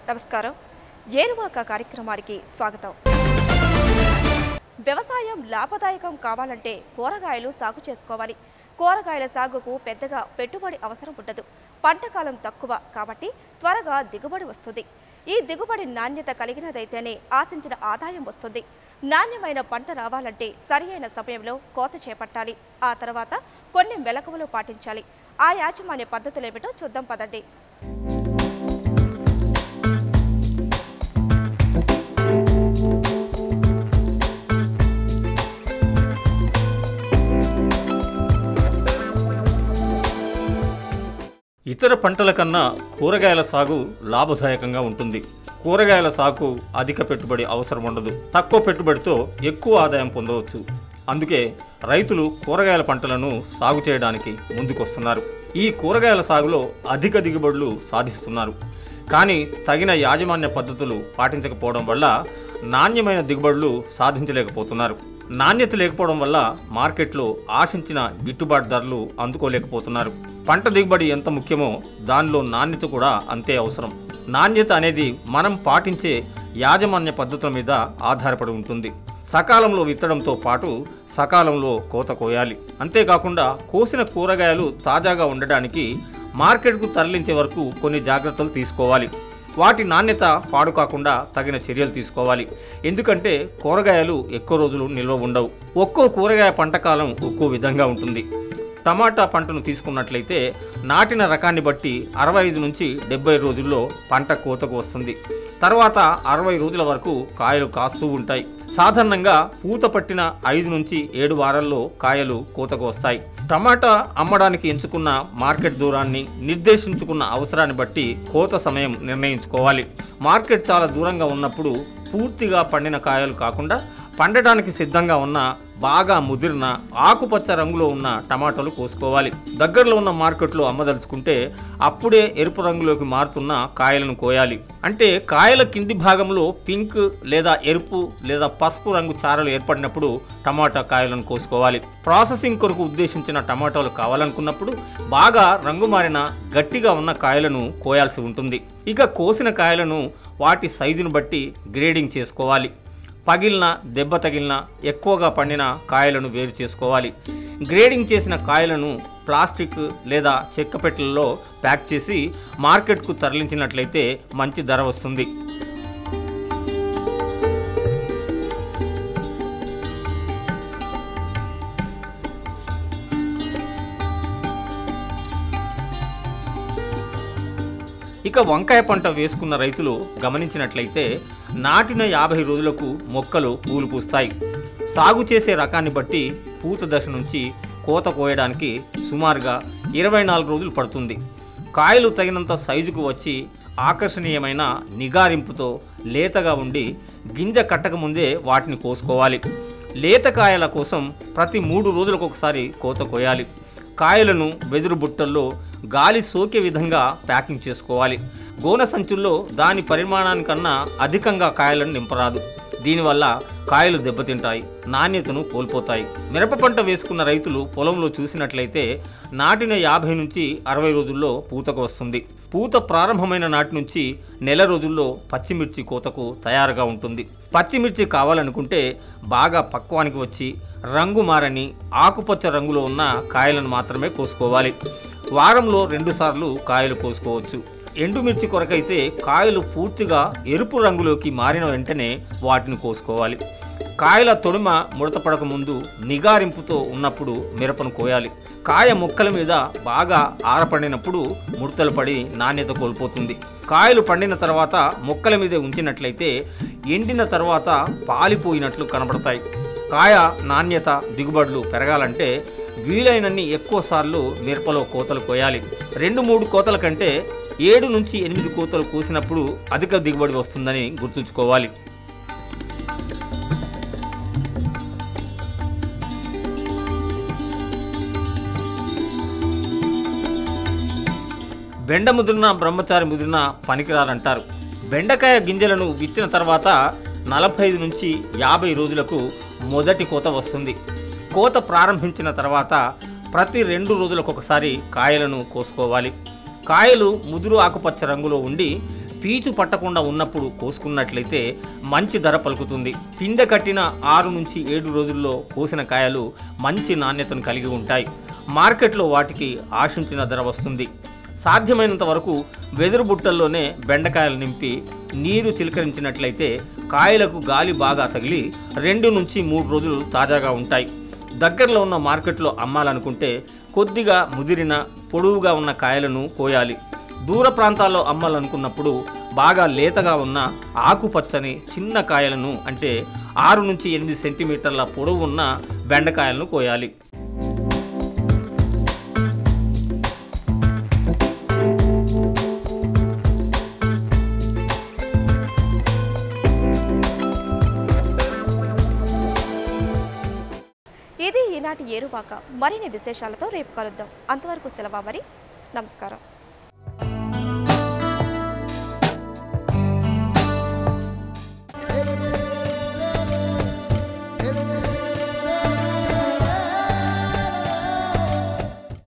నమస్కారం. ఏరువాక కార్యక్రమానికి స్వాగతం. వ్యవసాయం లాభదాయకం కావాలంటే కూరగాయలు సాగు చేసుకోవాలి. కూరగాయల సాగుకు పెద్దగా పెట్టుబడి అవసరం ఉండదు. పంట కాలం తక్కువ కాబట్టి త్వరగా దిగుబడి వస్తుంది. ఈ దిగుబడి నాణ్యత కలిగినదైతేనే ఆశించిన ఆదాయం వస్తుంది. నాణ్యమైన పంట రావాలంటే సరియైన సమయంలో కోత చేపట్టాలి. ఆ తర్వాత కొన్ని మెలకువలు పాటించాలి. ఆ యాజమాన్య పద్ధతులేమిటో చూద్దాం పదండి. ఇతర పంటల కన్నా కూరగాయల సాగు లాభదాయకంగా ఉంటుంది. కూరగాయల సాగు అధిక పెట్టుబడి అవసరం ఉండదు. తక్కువ పెట్టుబడితో ఎక్కువ ఆదాయం పొందవచ్చు. అందుకే రైతులు కూరగాయల పంటలను సాగు చేయడానికి ముందుకొస్తున్నారు. ఈ కూరగాయల సాగులో అధిక దిగుబడులు సాధిస్తున్నారు. కానీ తగిన యాజమాన్య పద్ధతులు పాటించకపోవడం వల్ల నాణ్యమైన దిగుబడులు సాధించలేకపోతున్నారు. నాణ్యత లేకపోవడం వల్ల మార్కెట్లో ఆశించిన గిట్టుబాటు ధరలు అందుకోలేకపోతున్నారు. పంట దిగుబడి ఎంత ముఖ్యమో దానిలో నాణ్యత కూడా అంతే అవసరం. నాణ్యత అనేది మనం పాటించే యాజమాన్య పద్ధతుల మీద ఆధారపడి ఉంటుంది. సకాలంలో విత్తడంతో పాటు సకాలంలో కోత కోయాలి. అంతేకాకుండా కోసిన కూరగాయలు తాజాగా ఉండడానికి మార్కెట్కు తరలించే వరకు కొన్ని జాగ్రత్తలు తీసుకోవాలి. వాటి నాణ్యత పాడు కాకుండా తగిన చర్యలు తీసుకోవాలి. ఎందుకంటే కూరగాయలు ఎక్కువ రోజులు నిల్వ ఉండవు. ఒక్కో కూరగాయ పంట కాలం ఒక్కో విధంగా ఉంటుంది. టమాటా పంటను తీసుకున్నట్లయితే నాటిన రకాన్ని బట్టి 65 నుంచి 70 రోజుల్లో పంట కోతకు వస్తుంది. తర్వాత 60 రోజుల వరకు కాయలు కాస్తూ ఉంటాయి. సాధారణంగా పూత పట్టిన 5 నుంచి 7 వారాల్లో కాయలు కోతకు వస్తాయి. టమాటా అమ్మడానికి ఎంచుకున్న మార్కెట్ దూరాన్ని, నిర్దేశించుకున్న అవసరాన్ని బట్టి కోత సమయం నిర్ణయించుకోవాలి. మార్కెట్ చాలా దూరంగా ఉన్నప్పుడు పూర్తిగా పండిన కాయలు కాకుండా పండడానికి సిద్ధంగా ఉన్న బాగా ముదిరిన ఆకుపచ్చ రంగులో ఉన్న టమాటాలు కోసుకోవాలి. దగ్గరలో ఉన్న మార్కెట్లో అమ్మదలుచుకుంటే అప్పుడే ఎరుపు రంగులోకి మారుతున్న కాయలను కోయాలి. అంటే కాయల కింది భాగంలో పింక్ లేదా ఎరుపు లేదా పసుపు రంగు చారలు ఏర్పడినప్పుడు టమాటా కాయలను కోసుకోవాలి. ప్రాసెసింగ్ కొరకు ఉద్దేశించిన టమాటాలు కావాలనుకున్నప్పుడు బాగా రంగు మారిన గట్టిగా ఉన్న కాయలను కోయాల్సి ఉంటుంది. ఇక కోసిన కాయలను వాటి సైజును బట్టి గ్రేడింగ్ చేసుకోవాలి. పగిలిన, దెబ్బ తగిలిన, ఎక్కువగా పండిన కాయలను వేరు చేసుకోవాలి. గ్రేడింగ్ చేసిన కాయలను ప్లాస్టిక్ లేదా చెక్క పెట్టెలలో ప్యాక్ చేసి మార్కెట్కు తరలించినట్లయితే మంచి ధర వస్తుంది. ఇక వంకాయ పంట వేసుకున్న రైతులు గమనించినట్లయితే నాటిన 50 రోజులకు మొక్కలు పూలు పూస్తాయి. సాగు చేసే రకాన్ని బట్టి పూత దశ నుంచి కోత కోయడానికి సుమారుగా 24 రోజులు పడుతుంది. కాయలు తగినంత సైజుకు వచ్చి ఆకర్షణీయమైన నిగారింపుతో లేతగా ఉండి గింజ కట్టకముందే వాటిని కోసుకోవాలి. లేత కాయల కోసం ప్రతి 3 రోజులకు ఒకసారి కోత కోయాలి. కాయలను వెదురు బుట్టల్లో గాలి సోకే విధంగా ప్యాకింగ్ చేసుకోవాలి. గోనె సంచుల్లో దాని పరిమాణానికన్నా అధికంగా కాయలను నింపరాదు. దీనివల్ల కాయలు దెబ్బతింటాయి, నాణ్యతను కోల్పోతాయి. మిరప పంట వేసుకున్న రైతులు పొలంలో చూసినట్లయితే నాటిన 50 నుంచి 60 రోజుల్లో పూతకు వస్తుంది. పూత ప్రారంభమైన నాటి నుంచి నెల రోజుల్లో పచ్చిమిర్చి కోతకు తయారుగా ఉంటుంది. పచ్చిమిర్చి కావాలనుకుంటే బాగా పక్వానికి వచ్చి రంగు మారని ఆకుపచ్చ రంగులో ఉన్న కాయలను మాత్రమే కోసుకోవాలి. వారంలో 2 సార్లు కాయలు కోసుకోవచ్చు. ఎండుమిర్చి కొరకైతే కాయలు పూర్తిగా ఎరుపు రంగులోకి మారిన వెంటనే వాటిని కోసుకోవాలి. కాయల తొడిమ ముడతపడక ముందు నిగారింపుతో ఉన్నప్పుడు మిరపను కోయాలి. కాయ మొక్కల మీద బాగా ఆరపడినప్పుడు ముడతలు పడి నాణ్యత కోల్పోతుంది. కాయలు పండిన తర్వాత మొక్కల మీదే ఉంచినట్లయితే ఎండిన తర్వాత పాలిపోయినట్లు కనబడతాయి. కాయ నాణ్యత, దిగుబడులు పెరగాలంటే వీలైనన్ని ఎక్కువ సార్లు మిరపలో కోతలు కోయాలి. 2-3 కోతల కంటే 7 నుంచి 8 కోతలు కోసినప్పుడు అధిక దిగుబడి వస్తుందని గుర్తుంచుకోవాలి. బెండ ముదిరిన బ్రహ్మచారి ముదిరిన పనికిరారంటారు. బెండకాయ గింజలను విత్తిన తర్వాత 45 నుంచి 50 రోజులకు మొదటి కోత వస్తుంది. కోత ప్రారంభించిన తర్వాత ప్రతి 2 రోజులకు ఒకసారి కాయలను కోసుకోవాలి. కాయలు ముదురు ఆకుపచ్చ రంగులో ఉండి పీచు పట్టకుండా ఉన్నప్పుడు కోసుకున్నట్లయితే మంచి ధర పలుకుతుంది. పిందె కట్టిన 6 నుంచి 7 రోజుల్లో కోసిన కాయలు మంచి నాణ్యతను కలిగి ఉంటాయి. మార్కెట్లో వాటికి ఆశించిన ధర వస్తుంది. సాధ్యమైనంత వరకు వెదురు బుట్టల్లోనే బెండకాయలు నింపి నీరు చిలకరించినట్లయితే కాయలకు గాలి బాగా తగిలి 2 నుంచి 3 రోజులు తాజాగా ఉంటాయి. దగ్గరలో ఉన్న మార్కెట్లో అమ్మాలనుకుంటే కొద్దిగా ముదిరిన పొడవుగా ఉన్న కాయలను కోయాలి. దూర ప్రాంతాల్లో అమ్మాలనుకున్నప్పుడు బాగా లేతగా ఉన్న ఆకుపచ్చని చిన్న కాయలను అంటే 6 నుంచి 8 సెంటీమీటర్ల పొడవు ఉన్న బెండకాయలను కోయాలి. ఇది ఈనాటి ఏరువాక. మరిన్ని విశేషాలతో రేపు కలుద్దాం. అంతవరకు సెలవు. మరి నమస్కారం.